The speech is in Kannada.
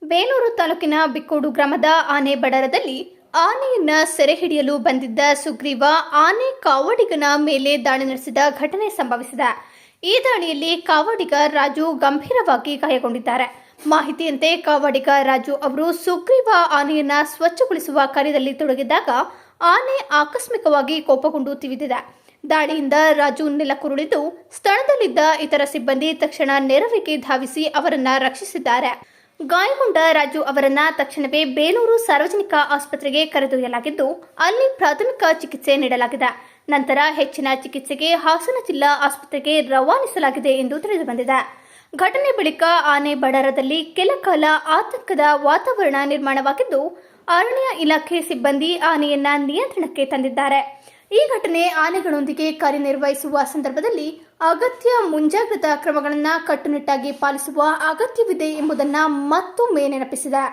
ಬೇಲೂರು ತಾಲೂಕಿನ ಬಿಕ್ಕೋಡು ಗ್ರಾಮದ ಆನೆ ಬಡಾರದಲ್ಲಿ ಆನೆಯನ್ನ ಸೆರೆ ಹಿಡಿಯಲು ಬಂದಿದ್ದ ಸುಗ್ರೀವ ಆನೆ ಕಾವಡಿಗನ ಮೇಲೆ ದಾಳಿ ನಡೆಸಿದ ಘಟನೆ ಸಂಭವಿಸಿದೆ. ಈ ದಾಳಿಯಲ್ಲಿ ಕಾವಡಿಗ ರಾಜು ಗಂಭೀರವಾಗಿ ಗಾಯಗೊಂಡಿದ್ದಾರೆ. ಮಾಹಿತಿಯಂತೆ ಕಾವಡಿಗ ರಾಜು ಅವರು ಸುಗ್ರೀವ ಆನೆಯನ್ನ ಸ್ವಚ್ಛಗೊಳಿಸುವ ಕಾರ್ಯದಲ್ಲಿ ತೊಡಗಿದ್ದಾಗ ಆನೆ ಆಕಸ್ಮಿಕವಾಗಿ ಕೋಪಗೊಂಡು ತಿವಿದಿದೆ. ದಾಳಿಯಿಂದ ರಾಜು ನೆಲಕ್ಕುರುಳಿದ್ದು ಸ್ಥಳದಲ್ಲಿದ್ದ ಇತರ ಸಿಬ್ಬಂದಿ ತಕ್ಷಣ ನೆರವಿಗೆ ಧಾವಿಸಿ ಅವರನ್ನ ರಕ್ಷಿಸಿದ್ದಾರೆ. ಗಾಯಗೊಂಡ ರಾಜು ಅವರನ್ನ ತಕ್ಷಣವೇ ಬೇಲೂರು ಸಾರ್ವಜನಿಕ ಆಸ್ಪತ್ರೆಗೆ ಕರೆದೊಯ್ಯಲಾಗಿದ್ದು ಅಲ್ಲಿ ಪ್ರಾಥಮಿಕ ಚಿಕಿತ್ಸೆ ನೀಡಲಾಗಿದೆ. ನಂತರ ಹೆಚ್ಚಿನ ಚಿಕಿತ್ಸೆಗೆ ಹಾಸನ ಜಿಲ್ಲಾ ಆಸ್ಪತ್ರೆಗೆ ರವಾನಿಸಲಾಗಿದೆ ಎಂದು ತಿಳಿದುಬಂದಿದೆ. ಘಟನೆ ಬಳಿಕ ಆನೆ ಬಡಾರದಲ್ಲಿ ಕೆಲ ಕಾಲ ಆತಂಕದ ವಾತಾವರಣ ನಿರ್ಮಾಣವಾಗಿದ್ದು ಅರಣ್ಯ ಇಲಾಖೆ ಸಿಬ್ಬಂದಿ ಆನೆಯನ್ನ ನಿಯಂತ್ರಣಕ್ಕೆ ತಂದಿದ್ದಾರೆ. ಈ ಘಟನೆ ಆನೆಗಳೊಂದಿಗೆ ಕಾರ್ಯನಿರ್ವಹಿಸುವ ಸಂದರ್ಭದಲ್ಲಿ ಅಗತ್ಯ ಮುಂಜಾಗ್ರತಾ ಕ್ರಮಗಳನ್ನು ಕಟ್ಟುನಿಟ್ಟಾಗಿ ಪಾಲಿಸುವ ಅಗತ್ಯವಿದೆ ಎಂಬುದನ್ನು ಮತ್ತೊಮ್ಮೆ ನೆನಪಿಸಿದೆ.